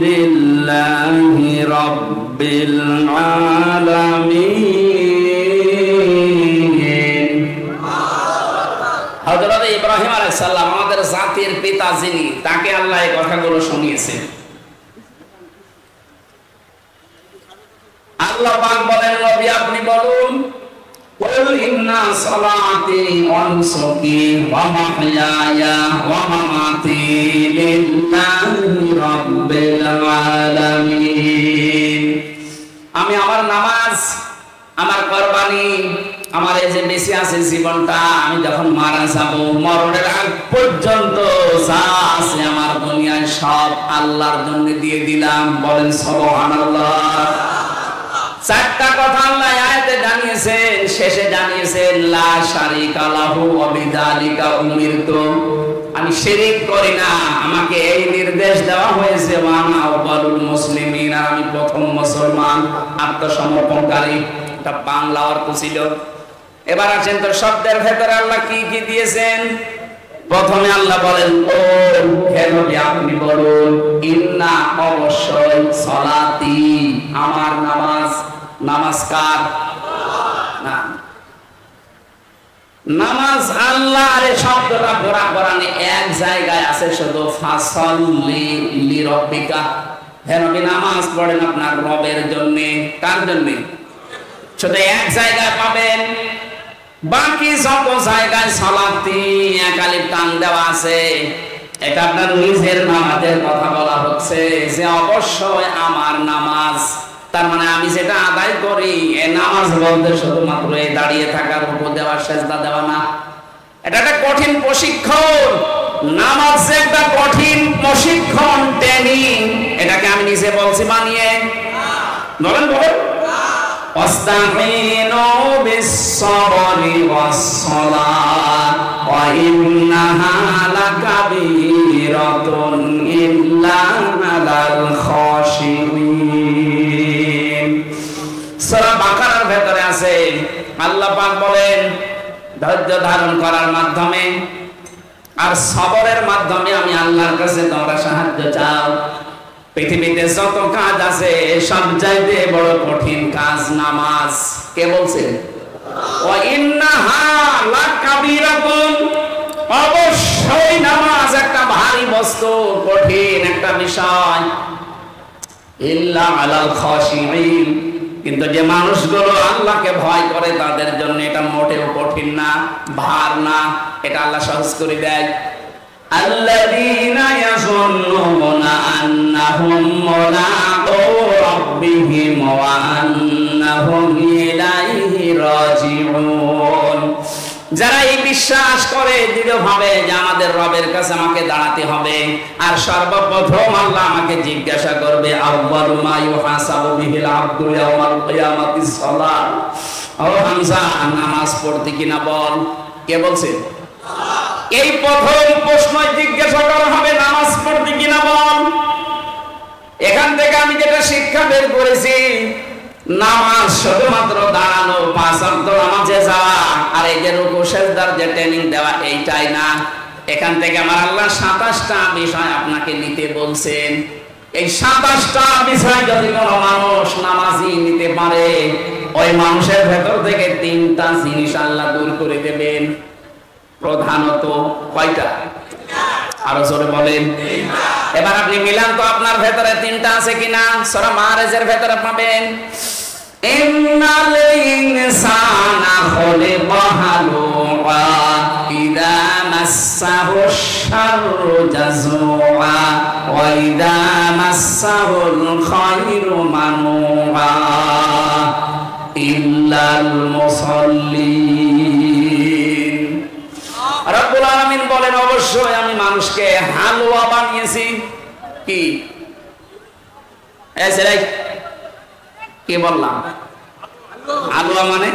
লিল্লাহি রাব্বিল আলামিন। হযরত ইব্রাহিম আলাইহিস সালাম আমাদের জাতির পিতা যিনি, তাকে আল্লাহ এই কথাগুলো শুনিয়েছেন। আল্লাহ পাক বলেন নবী আপনি বলুন কুল ইন্না সালাতি ওয়া নুসুকি ওয়া মাহইয়ায়া ওয়া মামাতি লিল্লাহি রাব্বিল আলামিন। আমি আমার নামাজ, আমার কুরবানি, আমার এই যে বেঁচে আছে জীবনটা, আমি যখন মারা যাব মরণের আগ পর্যন্ত যা আছে আমার দুনিয়ায় সব আল্লাহর জন্য দিয়ে দিলাম। বলেন সুবহানাল্লাহ। চারটা কথা আল্লাহ আয়াতে জানিয়েছেন, শেষে জানিয়েছেন লা শারিকা লাহু ওয়া বিযালিকা উমিরতু। আমি শিরক করি না, আমাকে এই নির্দেশ দেওয়া হয়েছে ওয়া আনা আউয়ালুল মুসলিমিন, আর আমি প্রথম মুসলমান আত্মসমর্পণকারী। এটা বাংলা অর্থ ছিল। এবার আসেন তো শব্দের ভেতরে আল্লাহ কি কি দিয়েছেন। প্রথমে আল্লাহ বলেন ও হে নবী আপনি বলুন ইন্না অবশ্যই সালাতি আমার নামাজ। নামাজ কার? না, নামাজ আল্লাহর। এই শব্দটা পুরা কোরআনে এক জায়গায় আছে শুধু ফাসাল্লি লিরাব্বিকা। হে নবী নামাজ পড়েন আপনার রবের জন্য। কার জন্য? শুধু এক জায়গায় পাবেন, বাকি সব জায়গায় সালাতি একালিফ টান দেওয়া আছে। এটা আপনার নিজের নামাজের কথা বলা হচ্ছে যে অবশ্যই আমার নামাজ। তার মানে আমি যেটা আদায় করি এই নামাজ বলতে শুধুমাত্র এই দাঁড়িয়ে থাকা, রুকু দেওয়া, সেজদা দেওয়া না। এটা একটা কঠিন প্রশিক্ষণ। নামাজ একটা কঠিন প্রশিক্ষণ, ট্রেনিং। এটাকে আমি নিজে বলছি বানিয়ে? বলেন বলেন। ওয়াস্তাঈনু বিস-সাবরি ওয়াস-সালাহ ওয়া ইন্নাহা লাকাবীরাতুন ইল্লা আলাল খাশিঈন। সূরা বাকারার ভেতরে আছে, আল্লাহ পাক বলেন ধৈর্য ধারণ করার মাধ্যমে আর সবরের মাধ্যমে আমি আল্লাহর কাছে তোমরা সাহায্য চাও। পৃথিবীতে যত কাজ আছে সবচাইতে বড় কঠিন কাজ নামাজ। কে বলছে? ওয়া ইন্নাহা লাকাবীরাতুন, অবশ্যই নামাজ একটা ভারী বস্তু, কঠিন একটা বিষয়। ইল্লা আলাল খাশিঈন, কিন্তু যে মানুষগুলো আল্লাহকে ভয় করে তাদের জন্য এটা মোটেও কঠিন না, ভার না, এটা আল্লাহ সহজ করে দেয়। আল্লাযীনা ইয়াযুন্নুনা আন্নাহুম মুলাকু রাব্বিহিম ওয়া আন্নাহুম ইলাইহি রাজিউন। যারা এই বিশ্বাস করে দৃঢ়ভাবে যে আমাদের রবের কাছে আমাকে দাঁড়াতে হবে আর সর্বপ্রথম আল্লাহ আমাকে জিজ্ঞাসা করবে, আউয়ালু মা ইউহাসাবু বিহিল আবদু ইয়াওমাল কিয়ামাতিস সালাত। ও হামজা, নামাজ পড়তে কিনা বল। কে বলছে? এই প্রথম প্রশ্ন জিজ্ঞাসা করা হবে, নামাজ পড়তে কিনা বল। এখান থেকে আমি যেটা শিক্ষা বের করেছি, নামাজ শুধুমাত্র দাঁড়ানো, 5 ওয়াক্ত নামাজে যাওয়া আর এই যে রুকু সিজদার যে ট্রেনিং দেওয়া, এইটাই না। এখান থেকে আমার আল্লাহ 27টা বিষয় আপনাকে নিতে বলছেন। এই 27টা বিষয় যদি কোনো মানুষ নামাজি নিতে পারে, ওই মানুষের ভেতর থেকে 3টা জিনিস আল্লাহ দূর করে দেবেন। প্রধানত কয়টা? আরো জোরে বলেন। এবার আপনি মিলান তো আপনার ভেতরে 3টা আছে কিনা। সূরা মাআরিজের ভেতরে পাবেন, ইন্নাল ইনসানা খুলিকা হালুআ ইযা মাসসাহুশ শাররু জাযুআ ওয়া ইযা মাসসাহুল খায়রু মানুআ ইল্লাল মুসাল্লিন। রব্বুল আলামিন বলেন, অবশ্যই আমি মানুষকে হালুয়া বানিয়েছি। কি এসরাই কি বললাম? হালুয়া মানে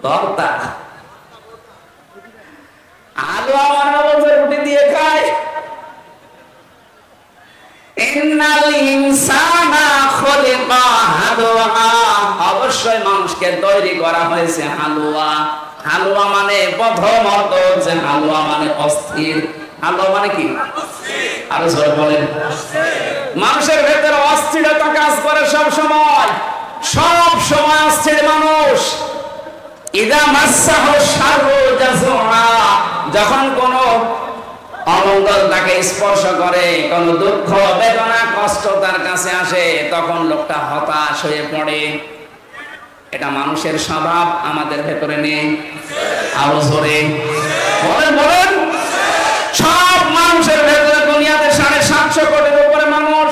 ভর্তা। হালুয়া মানে বলছে রুটি দিয়ে খায়। ইন্নাল ইনসানা খুলিকা হালুআ, অবশ্যই মানুষকে তৈরি করা হয়েছে হালুয়া। হালুয়া মানে প্রথমত যে হালুয়া মানে অস্থির। হালুয়া মানে কি? আরো জোরে বলেন। মানুষের ভেতরে অস্থিরতা কাজ করে সব সময়, সব সময় অস্থির মানুষ। ইযা মাসসাহু শাররু জাযুআ, যখন কোন অমঙ্গল তাকে স্পর্শ করে, কোন দুঃখ বেদনা কষ্ট তার কাছে আসে, তখন লোকটা হতাশ হয়ে পড়ে। এটা মানুষের স্বভাব, আমাদের ভেতরে নেই। আরো জোরে বলেন বলেন। সব মানুষের ভেতরে, দুনিয়াতে 750 কোটির উপরে মানুষ,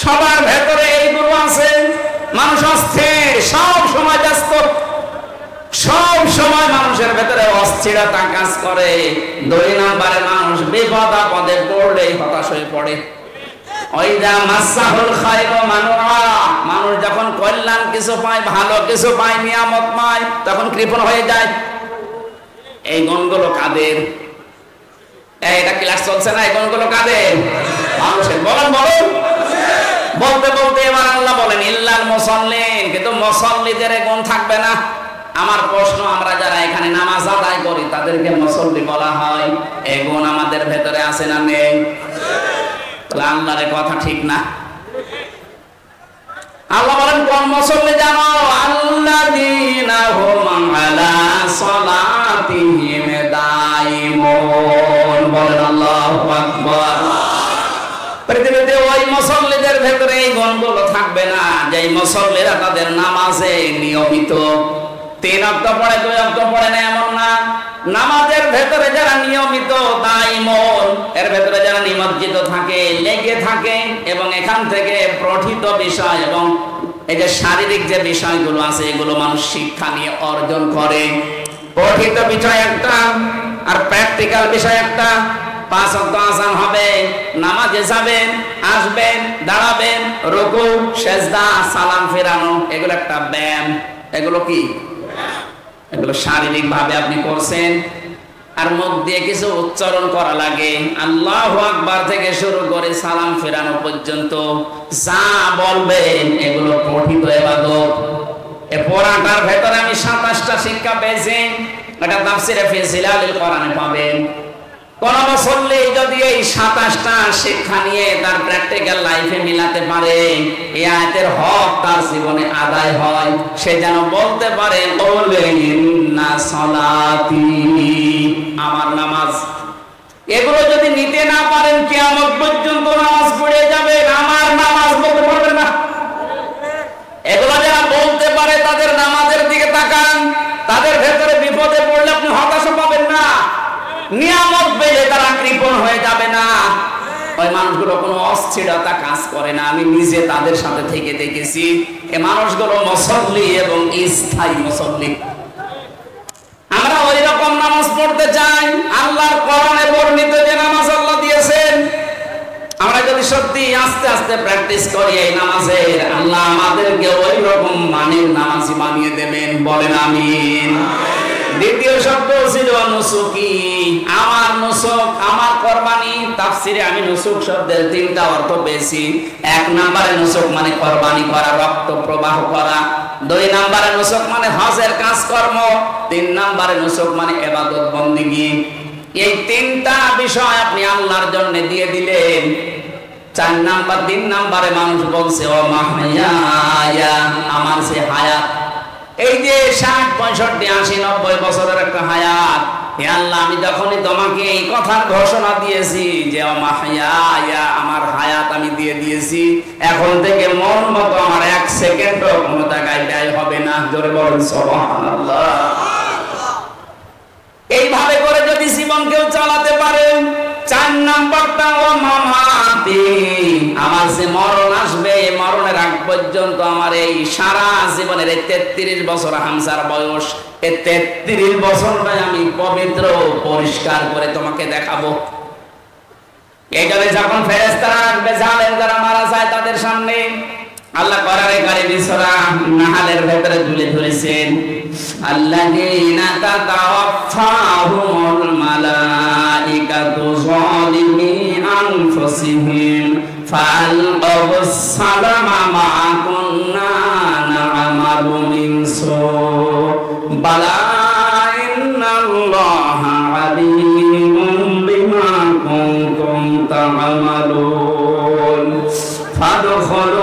সবার ভেতরে এইগুলো আছে। মানুষ অস্থির, সব সময় ব্যস্ত, সব সময় মানুষের ভেতরে অস্থিরতা কাজ করে। 2 নম্বরে মানুষ বিপদ আপদে পড়লেই হতাশ হয়ে পড়ে। ওইদা মাসসাহুল খায়রু মানুআ, মানুষ যখন কল্যাণ কিছু পায়, ভালো কিছু পায়, নিয়ামত পায়, তখন কৃপণ হয়ে যায়। এই গুণগুলো কাদের? এটা ক্লাস চলছে না, এই গুণগুলো কাদের? মানুষের। বলেন বলেন। বলতে বলতে এবার আল্লাহ বলেন ইল্লাল মুসাল্লিন, কিন্তু মুসাল্লিদের এই গুণ থাকবে না। আমার প্রশ্ন, আমরা যারা এখানে নামাজ আদায় করি তাদেরকে মুসল্লি বলা হয়, এই গুণ আমাদের ভেতরে আছে না নেই? আল্লাহর কথা ঠিক না। আল্লাহ বলেন কোন মুসল্লি জানো? আল্লাযীনা হুম আলা সালাতিহিম দাইমুন। বলেন আল্লাহু আকবার। পৃথিবীতে ওই মুসল্লিদের ভেতরে এই গুণগুলো থাকবে না, যেই মুসল্লিরা তাদের নামাজে নিয়মিত। 3 ওয়াক্ত পড়ে, 2 ওয়াক্ত পড়ে না এমন না। নামাজের ভেতরে যারা নিয়মিত, দাইমুন, এর ভেতরে যারা নিমজ্জিত থাকে, লেগে থাকে, এবং এখান থেকে পঠিত বিষয় এবং এই যে শারীরিক যে বিষয়গুলো আছে এগুলো মানুষ শিক্ষা নিয়ে অর্জন করে। পঠিত বিষয় একটা, আর প্র্যাকটিক্যাল বিষয় একটা। 5 ওয়াক্ত আযান হবে, নামাজে যাবেন, আসবেন, দাঁড়াবেন, রুকু, সেজদা, সালাম ফেরানো, এগুলো একটা ব্যায়াম। এগুলো কি? এগুলো শারীরিক ভাবে আপনি করছেন। আর মুখ দিয়ে কিছু উচ্চারণ করা লাগে, আল্লাহু আকবার থেকে শুরু করে সালাম ফেরানো পর্যন্ত যা বলবেন এগুলো পঠিত ইবাদত। এই পড়াটার ভেতরে আমি 27টা শিক্ষা পেয়েছি। এটা তাফসিরে ফি জিলালিল কোরআনে পাবেন। কোন মুসল্লি যদি এই 27টা শিক্ষা নিয়ে তার প্র্যাকটিক্যাল লাইফে মিলাতে পারে, এই আয়াতের হক তার জীবনে আদায় হয়, সে যেন বলতে পারে ইন্না সালাতি, আমার নামাজ। এগুলো যদি নিতে না পারেন কিয়ামত পর্যন্ত নামাজ পড়ে যাবে, আমার নামাজ বলতে পারবেন না। এগুলো যারা বলতে পারে তাদের নামাজের দিকে তাকান, তাদের ভেতরে বিপদে পড়লে আপনি হতাশা পাবেন না, নিয়ামত পেলে তারা কৃপণ হয়ে যাবে না। ওই মানুষগুলো কোনো অস্থিরতা কাজ করে না। আমি নিজে তাদের সাথে থেকে দেখেছি। এই মানুষগুলো মুসল্লি এবং স্থায়ী মুসল্লি। আমরা ওই রকম নামাজ পড়তে চাই, আল্লাহর কোরআনে বর্ণিত যে নামাজ আল্লাহ দিয়েছেন। আমরা যদি সত্যি আস্তে আস্তে প্র্যাকটিস করি এই নামাজের, আল্লাহ আমাদেরকে ওই রকম মানের নামাজি বানিয়ে দেবেন। বলেন আমিন। দ্বিতীয় শব্দ ছিল নুসুকি, আমার নুসুক, আমার কুরবানি। তাফসিরে আমি নুসুক শব্দের 3টা অর্থ পেয়েছি। 1 নম্বরে নুসুক মানে কুরবানি করা, রক্ত প্রবাহ করা। 2 নম্বরে নুসুক মানে হজের কাজকর্ম। 3 নম্বরে নুসুক মানে ইবাদত বন্দেগী। এই 3টা বিষয় আপনি আল্লাহর জন্য দিয়ে দিলেন। 3 নম্বরে মানুষ বলছে ও মাহইয়া, আমার সে হায়াত, এই যে 60, 65, 80, 90 বছরের একটা হায়াত। হে আল্লাহ, আমি যখনই তোমাকে এই কথার ঘোষণা দিয়েছি যে ও মাহইয়া, আমার হায়াত আমি দিয়ে দিয়েছি, এখন থেকে মন মতো আমার 1 সেকেন্ডও কোনো জায়গায় ব্যয় হবে না। জোরে বলেন সুবহানাল্লাহ। এইভাবে করে যদি জীবন কেউ চালাতে পারে। 4 নম্বরটা ও মামাতি, আমার যে মরণ আসবে, মরণের আগ পর্যন্ত আমার এই সারা জীবনের 33 বছর হামসার বয়স, এই 33 বছরটাই আমি পবিত্র পরিষ্কার করে তোমাকে দেখাবো। এই জন্য যখন ফেরেশতারা আসবে, জালেম যারা মারা যায় তাদের সামনে, আল্লাহ কোরআনে কারিমে সূরা নাহলের ভেতরে তুলে ধরেছেন, আল্লাযীনা তাতাওয়াফাহুমুল মালাইকাতু যালিমি আনফুসিহিম ফাআলকাউস সালামা মা কুন্না না'মালু মিন সু বালা ইন্নাল্লাহা আলীমুম বিমা কুনতুম তা'মালুন ফাদখুলু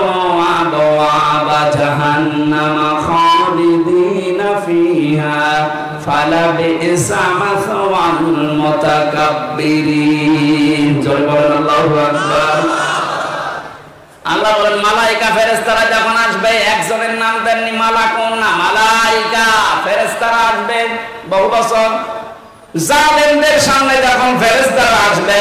জাহান্নামা খালিদিনা ফিহা ফালাবিসা মাসওয়াল মুতাকাব্বিরিন। জয় বলেন আল্লাহু আকবার। আল্লাহ বলেন মালায়েকা ফেরেশতারা যখন আসবে, একজনের নাম দেননি মালাকুন না, মালায়েকা ফেরেশতারা আসবে বহু বছর। জালেমদের সামনে যখন ফেরেশতারা আসবে,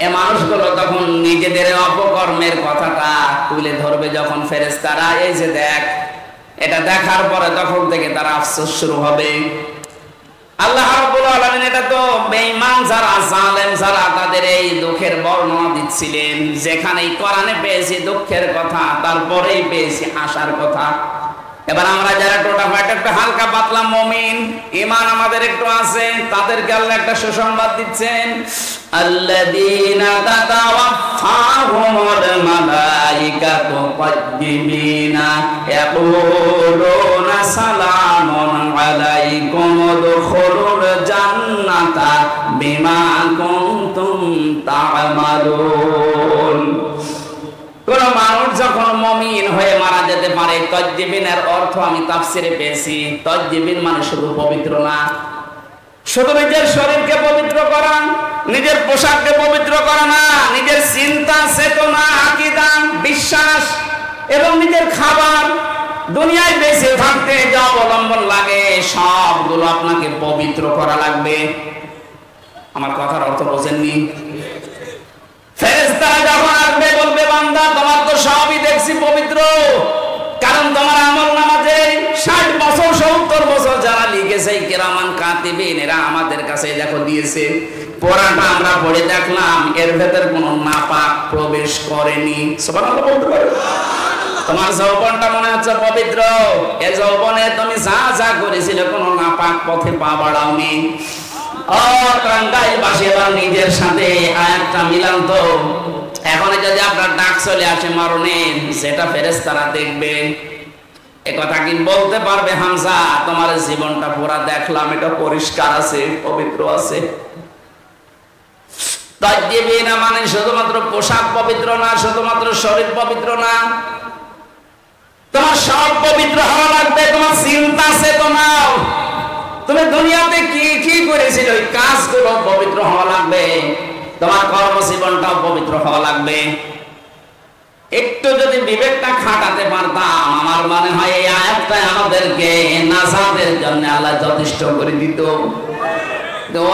এ মানুষগুলো তখন নিজেদের অপকর্মের কথাটা তুলে ধরবে। যখন ফেরেশতারা এই যে দেখ, এটা দেখার পরে তখন থেকে তারা আফসোস শুরু হবে। আল্লাহ রাব্বুল আলামিন এটা তো বেঈমান যারা, জালেম যারা, তাদের এই দুঃখের বর্ণনা দিচ্ছিলেন। যেখানেই কোরআনে পেয়েছি দুঃখের কথা, তারপরেই পেয়েছি আশার কথা। এবার আমরা যারা টোটাফাট একটু হালকা পাতলা মুমিন, ঈমান আমাদের একটু আছে, তাদেরকে আল্লাহ একটা সুসংবাদ দিচ্ছেন, আল্লাযীনা তাতাওয়াফাহুমুল মালাইকাতু তাইয়্যিবিনা ইয়াকুলুনা সালামুন আলাইকুম উদখুলুল জান্নাতা বিমা কুনতুম তা'মালুন। কোন মানুষ যখন মুমিন হয়ে মারা যেতে পারে, তাইয়্যিবিনের অর্থ আমি তাফসিরে পেয়েছি, তাইয়্যিবিন মানে শুধু পবিত্র না, শুধু নিজের শরীরকে পবিত্র করা, নিজের পোশাককে পবিত্র করা না, নিজের চিন্তা, চেতনা, আকীদা, বিশ্বাস এবং নিজের খাবার, দুনিয়ায় বেঁচে থাকতে যা অবলম্বন লাগে সবগুলো আপনাকে পবিত্র করা লাগবে। আমার কথার অর্থ বোঝেননি? ফেরেশতারা যখন আসবে বলবে, বান্দা তোমার তো সবই দেখছি পবিত্র, কারণ তোমার আমল নামাজে 60 বছর 70 বছর যারা লিখে লিখেছে কিরামান কাতিবিন, এরা আমাদের কাছে দেখো দিয়েছে। পড়াটা আমরা পড়ে দেখলাম, এর ভেতর কোনো নাপাক প্রবেশ করেনি। সুবহানাল্লাহ বলতে পারো? তোমার যৌবনটা মনে হচ্ছে পবিত্র, এই যৌবনে তুমি যা যা করেছিলে কোনো নাপাক পথে পা বাড়াওনি। ও টাঙ্গাইলবাসী, এবার নিজের সাথে আয়াতটা মিলান তো। এখন যদি আপনার ডাক চলে আসে মরণের, সেটা ফেরেশতারা দেখবে, এ কথা কি বলতে পারবে হামজা তোমার জীবনটা পুরা দেখলাম, এটা পরিষ্কার আছে, পবিত্র আছে? তাইয়্যিবিনা মানে শুধুমাত্র পোশাক পবিত্র না, শুধুমাত্র শরীর পবিত্র না, তোমার সব পবিত্র হওয়া লাগবে। তোমার চিন্তা চেতনা, তুমি দুনিয়াতে কি কি করেছিল ওই কাজগুলো পবিত্র হওয়া লাগবে। তোমার কর্মজীবনটাও পবিত্র হওয়া লাগবে। একটু যদি বিবেকটা খাটাতে পারতাম, আমার মনে হয় এই আয়াতটা আমাদেরকে নাজাতের জন্য আল্লাহ যথেষ্ট করে দিত।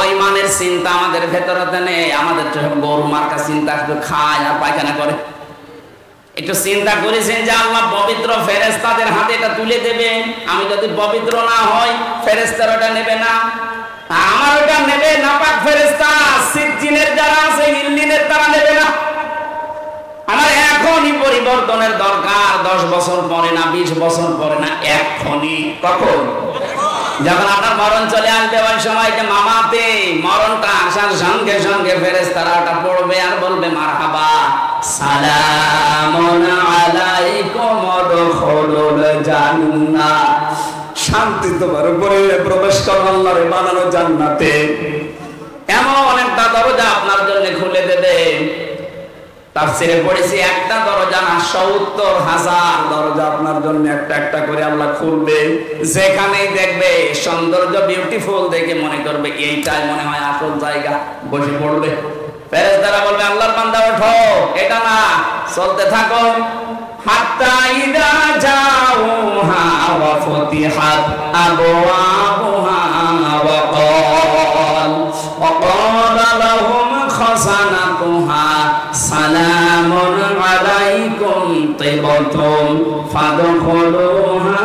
ওই মানের চিন্তা আমাদের ভেতরে নেই। আমাদের গরু মার্কা চিন্তা, একটু খায় আর পায়খানা করে। একটু চিন্তা করেছেন যে আল্লাহ পবিত্র ফেরেশতাদের হাতে এটা তুলে দেবে, আমি যদি পবিত্র না হই ফেরেশতারা ওটা নেবে না, আমার ওটা নেবে নাপাক ফেরেশতা। সিজ্জিনের যারা আছে, ইল্লিনের তারা নেবে না। আমার এখনই পরিবর্তনের দরকার, 10 বছর পরে না, 20 বছর পরে না, এখনই। কখন? যখন আপনার মরণ চলে আসবে, ওই সময় যে মামাতে মরণটা আসার সঙ্গে সঙ্গে ফেরেশতারা ওটা পড়বে আর বলবে মারহাবা, সালামুন আলাইকুম উদখুলুল জান্নাহ, শান্তি তোমার উপরে, প্রবেশ করো আল্লাহর বানানো জান্নাতে। এমন একটা দরজা আপনার জন্য খুলে দেবে। তাফসীরে পড়েছি একটা দরজা না, ৭০,০০০ দরজা আপনার জন্য একটা একটা করে আল্লাহ খুলবে। যেখানেই দেখবে সৌন্দর্য, বিউটিফুল দেখে মনে করবে এইটাই মনে হয় আসল জায়গা, বসে পড়বে। ফেরেশতারা বলবে আল্লাহর বান্দা ওঠো, এটা না, চলতে থাকো। হাত্তা ইযা জাউহা ওয়া ফুতিহাত আবওয়াবুহা ওয়া ক্বালা লাহুম খাযানাতুহা সালামুন আলাইকুম তিবতুম ফাদখুলুহা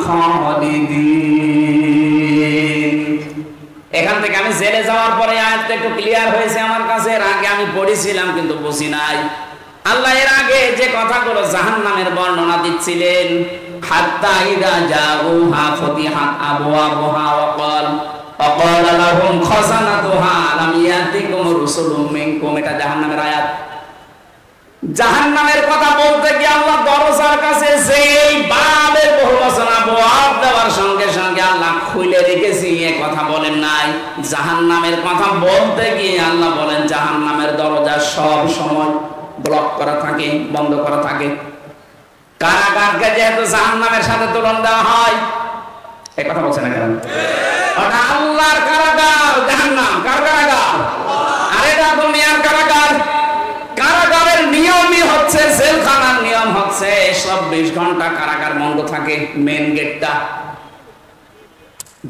খালিদিন। এখান থেকে আমি জেলে যাওয়ার পরে আয়াতটা একটু ক্লিয়ার হয়েছে আমার কাছে। এর আগে আমি পড়েছিলাম কিন্তু বুঝি নাই। আল্লাহ এর আগে যে কথাগুলো জাহান্নামের বর্ণনা দিচ্ছিলেন, হাত্তা ইযা জাউহা ফুতিহাত আবওয়াবুহা ওয়া ক্বালা লাহুম খাযানাতুহা আলাম ইয়াতিকুম রাসূলুম মিনকুম, এটা জাহান্নামের আয়াত। জাহান্নামের কথা বলতে গিয়ে আল্লাহ দরজার কাছে যেই বাবের বহুবচন আবওয়াব দেওয়ার সঙ্গে সঙ্গে আল্লাহ খুলে রেখেছি, এ কথা বলেন নাই। জাহান্নামের কথা বলতে গিয়ে আল্লাহ বলেন জাহান্নামের দরজা সব সময় ব্লক করা থাকে, বন্ধ করা থাকে। কারাগারকে যেহেতু জাহান্নামের সাথে তুলনা দেওয়া হয়, এই কথা বলছে না কেন? ওটা আল্লাহর কারাগার, জাহান্নাম কার কারাগার? আর এটা দুনিয়ার কারাগার। কারাগারের নিয়মই হচ্ছে, জেলখানার নিয়ম হচ্ছে 24 ঘন্টা কারাগার বন্ধ থাকে, মেন গেটটা।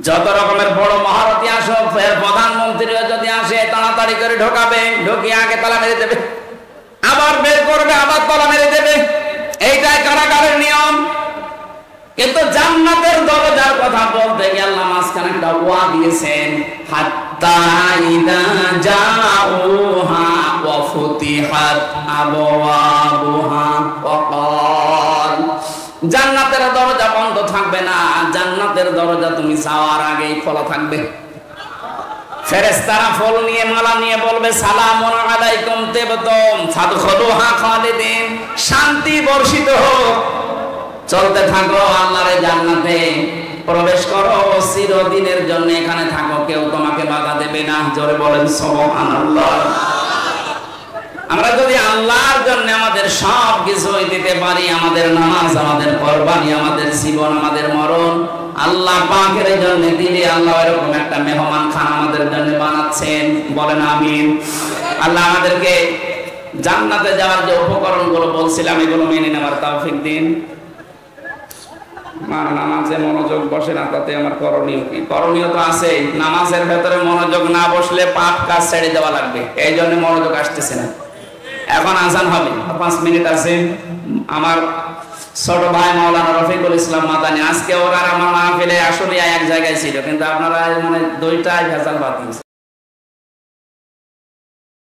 যত রকমের বড় মহারথী আসুক, প্রধানমন্ত্রীও যদি আসে তাড়াতাড়ি করে ঢোকাবে, ঢুকিয়ে আগে তালা মেরে দেবে, আবার বের করবে, আবার তালা মেরে দেবে। এইটাই কারাগারের নিয়ম। কিন্তু জান্নাতের দরজার কথা বলতে গিয়ে আল্লাহ মাঝখানে একটা ওয়া দিয়েছেন, হাত্তা ইযা জাউহা ওয়া ফুতিহাত আবওয়াবুহা ওয়া ক্বাল, জান্নাতের দরজা বন্ধ থাকবে না, জান্নাতের দরজা তুমি যাওয়ার আগেই খোলা থাকবে। ফেরেশতারা ফুল নিয়ে, মালা নিয়ে বলবে সালামুন আলাইকুম তিবতুম ফাদখুলুহা খালিদিন, শান্তি বর্ষিত হোক, চলতে থাকো আল্লাহর জান্নাতে, প্রবেশ করো চিরদিনের জন্য, এখানে থাকো, কেউ তোমাকে বাধা দেবে না। জোরে বলেন সুবহানাল্লাহ। আমরা যদি আল্লাহর জন্য আমাদের সব কিছুই দিতে পারি, আমাদের নামাজ, আমাদের কুরবানি, আমাদের জীবন, আমাদের মরণ আল্লাহ পাকের জন্য দিলে, আল্লাহ এরকম একটা মেহমান খানা আমাদের জন্য বানাচ্ছেন। বলেন আমিন। আল্লাহ আমাদেরকে জান্নাতে যাওয়ার যে উপকরণগুলো বলছিলাম, এগুলো মেনে নেওয়ার তৌফিক দিন। আমার নামাজে মনোযোগ বসে না, তাতে আমার করণীয় কি? করণীয় তো আছে, নামাজের ভেতরে মনোযোগ না বসলে পাপ কাজ ছেড়ে দেওয়া লাগবে, এই জন্য মনোযোগ আসতেছে না। এখন আজান হবে, 5 মিনিট আছে। আমার ছোট ভাই মাওলানা রফিকুল ইসলাম মাদানী, আজকে ওরা আমার মাহফিলে আসলে এক জায়গায় ছিল, কিন্তু আপনারা মানে দুইটাই ভেজাল বাদ দিয়েছে।